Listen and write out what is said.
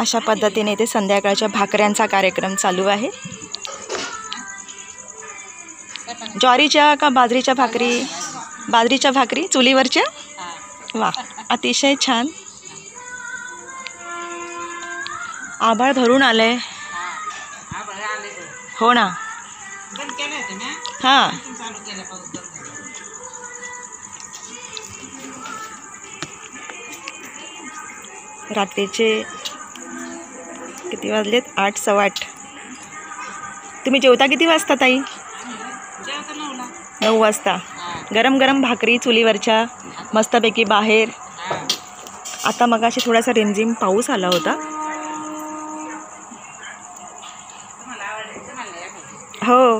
अशा पद्धतीने इथे संध्याकाळच्या भाकऱ्यांचा कार्यक्रम चालू आहे। ज्वारीच्या का बाजरीच्या भाकरी? बाजरीच्या भाकरी चुलीवरच्या। वा, अतिशय छान। आभाळ भरून आलंय। हो ना। हां, रात्रीचे किती वाजलेत? 8, 8:15। तुम्ही जेवता किती वाजता ताई? 9 वाजता। गरम गरम भाकरी चुलीवरच्या मस्तपैकी बाहेर। आता मगाशी थोडासा रिमझिम पाऊस आला होता। हो,